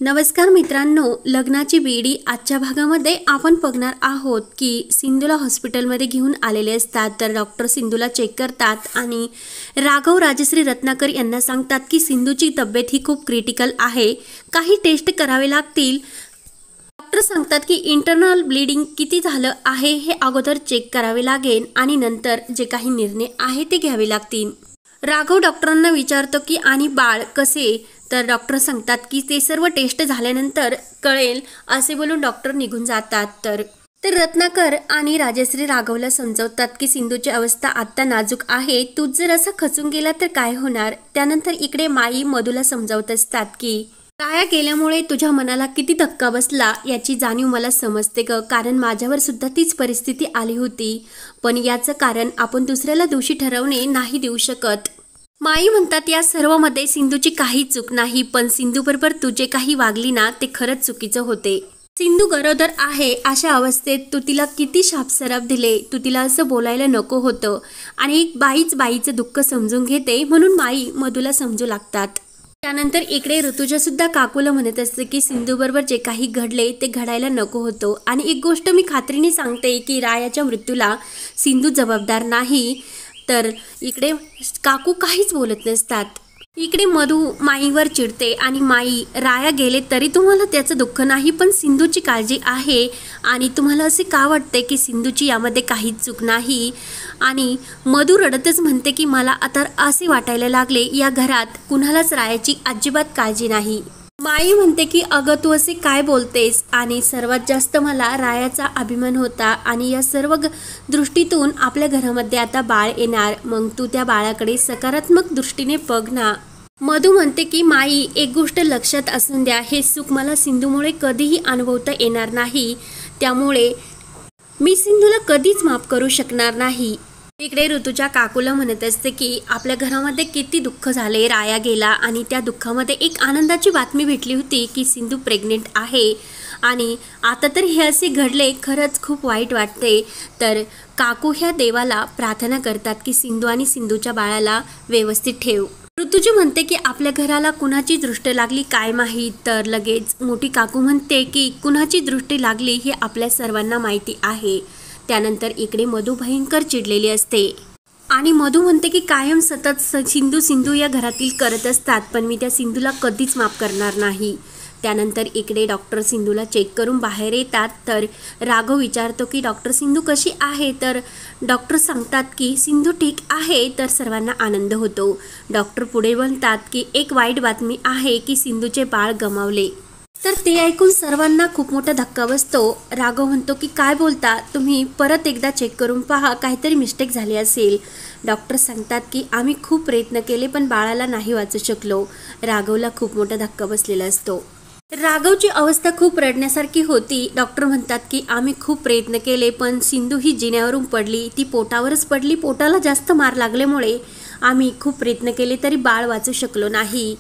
नमस्कार मित्रांनो, लग्नाची बेडी आजच्या भागामध्ये आपण बघणार आहोत की सिंधूला हॉस्पिटलमध्ये घेऊन आलेले असतात। तर डॉक्टर सिंधूला चेक करतात आणि राघव राजश्री रत्नाकर यांना सांगतात की सिंधूची तब्येत ही खूप क्रिटिकल आहे, काही टेस्ट करावे लागतील। डॉक्टर सांगतात की इंटरनल ब्लीडिंग किती झालं आहे हे अगोदर चेक करावे लागेल आणि नंतर जे काही निर्णय आहे ते घ्यावे लागतील। राघव डॉक्टरांना विचारतो की आणि बाळ कसे, तर डॉक्टर सांगतात की ते सर्व टेस्ट झाल्यानंतर कळेल असे बोलून डॉक्टर निघून जातात। तर रत्नाकर आणि राजश्री राघवला समजवतात की सिंधूची अवस्था आता नाजूक आहे, तू जर असा खचून गेला तर काय होणार। त्यानंतर इकडे माई मधूला समजावत असतात की राया गेल्यामुळे तुझ्या मनाला किती धक्का बसला याची जाणीव मला समजते ग, कारण माझ्यावर सुद्धा तीच परिस्थिती आली होती, पण याचं कारण आपण दुसऱ्याला दोषी ठरवणे नाही देऊ शकत। माई म्हणतात या सर्वमध्ये सिंधूची काही चूक नाही, पण सिंधू बरोबर तू जे काही वागली ना ते खरंच चुकीचं होते। सिंधू गरोदर आहे अशा अवस्थेत तू तिला किती शापसराप दिले, तू तिला असं बोलायला नको होतं आणि एक बाईचं दुःख समजून घेते म्हणून माई मधूला समजू लागतात। त्यानंतर इकडे ऋतुजा सुद्धा काकूला म्हणत असते की सिंधू बरोबर जे काही घडले ते घडायला नको होतं आणि एक गोष्ट मी खात्रीने सांगते की रायाच्या मृत्यूला सिंधू जबाबदार नाही। तर इकडे काकू काहीच बोलत नसतात। इकडे मधू माईवर चिडते आणि माई राया गेले तरी तुम्हाला त्याचं दुःख नाही, पण सिंधूची काळजी आहे आणि तुम्हाला असे का वाटते की सिंधूची यामध्ये काहीच चूक नाही। आणि मधू रडतच म्हणते की मला आता असे वाटायला लागले या घरात कुणालाच रायाची अजिबात काळजी नाही। माई म्हणते की अगं तू असे काय बोलतेस, आणि सर्वात जास्त मला रायाचा अभिमान होता आणि या सर्व दृष्टीतून आपल्या घरामध्ये आता बाळ येणार, मग तू त्या बाळाकडे सकारात्मक दृष्टीने बघ ना। मधू म्हणते की माई एक गोष्ट लक्षात असून द्या, हे सुख मला सिंधूमुळे कधीही अनुभवता येणार नाही, त्यामुळे मी सिंधूला कधीच माफ करू शकणार नाही। इकडे ऋतुच्या काकूला म्हणत असते की आपल्या घरामध्ये किती दुःख झाले, राया गेला आणि त्या दुःखामध्ये एक आनंदाची बातमी भेटली होती की सिंधू प्रेग्नेंट आहे आणि आता तर हे असे घडले, खरंच खूप वाईट वाटते। तर काकू ह्या देवाला प्रार्थना करतात की सिंधू आणि सिंधूच्या बाळाला व्यवस्थित ठेव। ऋतुजी म्हणते की आपल्या घराला कुणाची दृष्टी लागली काय माहीत, तर लगेच मोठी काकू म्हणते की कुणाची दृष्टी लागली हे आपल्या सर्वांना माहिती आहे। त्यानंतर इकडे मधू भयंकर चिडलेली असते आणि मधू म्हणते की कायम सतत सिंधू या घरातील करत असतात, पण मी त्या सिंधूला कधीच माफ करणार नाही। त्यानंतर इकडे डॉक्टर सिंधूला चेक करून बाहेर येतात। तर राघव विचारतो की डॉक्टर सिंधू कशी आहे, तर डॉक्टर सांगतात की सिंधू ठीक आहे। तर सर्वांना आनंद होतो। डॉक्टर पुढे म्हणतात की एक वाईट बातमी आहे की सिंधूचे बाळ गमावले। तर ते ऐकून सर्वांना खूप मोठा धक्का बसतो। राघव म्हणतो की काय बोलता तुम्ही, परत एकदा चेक करून पहा, काहीतरी मिस्टेक झाली असेल। डॉक्टर सांगतात की आम्ही खूप प्रयत्न केले पण बाळाला नाही वाचू शकलो। राघवला खूप मोठा धक्का बसलेला असतो। राघवची अवस्था खूप रडण्यासारखी होती। डॉक्टर म्हणतात की आम्ही खूप प्रयत्न केले पण सिंधू ही जिन्यावरून पडली, ती पोटावरच पडली, पोटाला जास्त मार लागल्यामुळे आम्ही खूप प्रयत्न केले तरी बाळ वाचू शकलो नाही।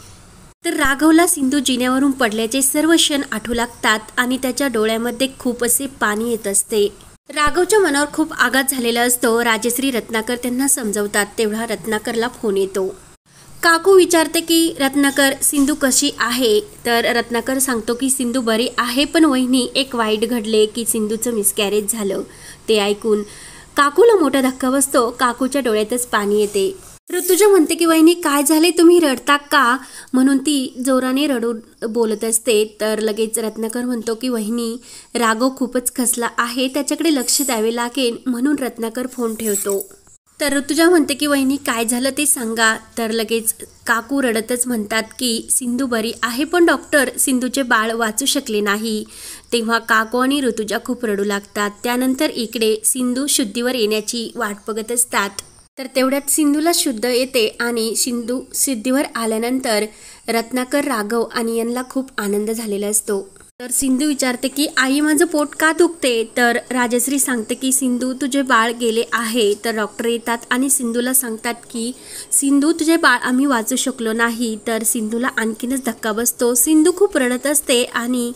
तर राघवला सिंधू जिन्यावरून पडल्याचे सर्व क्षण आठवू लागतात आणि त्याच्या डोळ्यामध्ये खूप असे पाणी येत असते। राघवच्या मनावर खूप आघात झालेला असतो। राजश्री रत्नाकर त्यांना समजवतात, तेवढा रत्नाकरला फोन येतो। काकू विचारते की रत्नाकर सिंधू कशी आहे, तर रत्नाकर सांगतो की सिंधू बरी आहे, पण वहिनी एक वाईट घडले की सिंधूचं मिसकॅरेज झालं। ते ऐकून काकूला मोठा धक्का बसतो, काकूच्या डोळ्यातच पाणी येते। ऋतुजा म्हणते की वहिनी काय झाले, तुम्ही रडता का, म्हणून ती जोराने रडून बोलत असते। तर लगेच रत्नाकर म्हणतो की वहिनी राघव खूपच खसला आहे, त्याच्याकडे लक्ष द्यावे लागेल, म्हणून रत्नाकर फोन ठेवतो। तर ऋतुजा म्हणते की वहिनी काय झालं ते सांगा। तर लगेच काकू रडतच म्हणतात की सिंधू बरी आहे पण डॉक्टर सिंधूचे बाळ वाचू शकले नाही। तेव्हा काकू आणि ऋतुजा खूप रडू लागतात। त्यानंतर इकडे सिंधू शुद्धीवर येण्याची वाट बघत असतात। तर तेवढ्यात सिंधूला शुद्ध येते आणि सिंधू शुद्धीवर आल्यानंतर रत्नाकर राघव आणि यांना खूप आनंद झालेला असतो। तर सिंधू विचारते की आई माझं पोट का दुखते, तर राजश्री सांगते की सिंधू तुझे बाळ गेले आहे। तर डॉक्टर येतात आणि सिंधूला सांगतात की सिंधू तुझे बाळ आम्ही वाचू शकलो नाही। तर सिंधूला आणखीनच धक्का बसतो, सिंधू खूप रडत असते आणि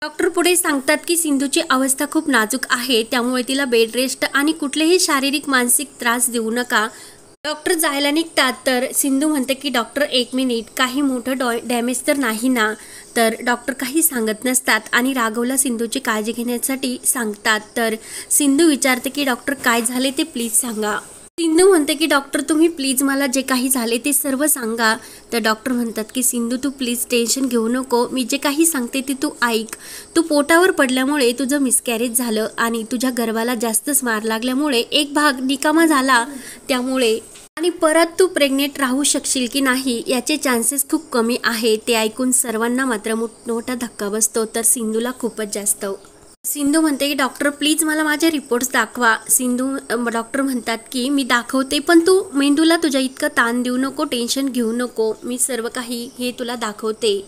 डॉक्टर पुढे सांगतात की सिंधूची अवस्था खूप नाजूक आहे, त्यामुळे तिला बेड रेस्ट आणि कुठलेही शारीरिक मानसिक त्रास देऊ नका। डॉक्टर जायला निघतात तर सिंधू म्हणते की डॉक्टर 1 मिनिट, काही मोठं डॅमेज तर नाही ना. तर डॉक्टर काही सांगत नसतात आणि राघवला सिंधूची काळजी घेण्यासाठी सांगतात. तर सिंधू विचारते की डॉक्टर काय झाले ते प्लीज सांगा. सिंधू म्हणते की डॉक्टर तुम्ही प्लीज मला जे काही झाले ते सर्व सांगा. तर डॉक्टर म्हणतात की सिंधू तू प्लीज टेन्शन घेऊ नको, मी जे काही सांगते ते तू ऐक. तू पोटावर पडल्यामुळे तुझं मिसकॅरेज झालं आणि तुझ्या गर्भाला जास्तच मार लागल्यामुळे एक भाग निकामा झाला, त्यामुळे आणि परत तू प्रेग्नेंट राहू शकशील की नाही याचे चान्सेस खूप कमी आहे. ते ऐकून सर्वांना मात्र मोठा धक्का बसतो. तर सिंधूला खूपच जास्त. सिंधू म्हणते की डॉक्टर प्लीज मला माझे रिपोर्ट्स दाखवा. डॉक्टर म्हणतात की मी दाखवते, पण तू मेंदूला तुझ्या इतकं ताण देऊ नको, टेन्शन घेऊ नको, मी सर्व काही हे तुला दाखवते.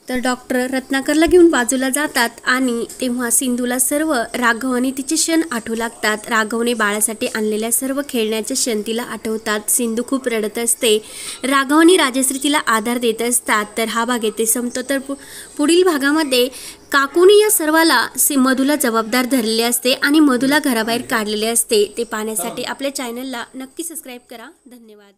तर डॉक्टर रत्नाकरला घेऊन बाजूला जातात आणि तेव्हा सिंधूला सर्व राघव आणि तिचे क्षण आठवू लागतात. राघवने बाळासाठी आणलेल्या सर्व खेळण्याचे क्षण तिला आठवतात. सिंधू खूप रडत असते. राघव आणि राजश्री तिला आधार देत असतात. तर हा भाग येथे संपतो. तर पुढील भागामध्ये काकूने या सर्वाला मधूला जबाबदार धरलेले असते आणि मधूला घराबाहेर काढलेले असते. ते पाहण्यासाठी आपल्या चॅनलला नक्की सबस्क्राईब करा. धन्यवाद.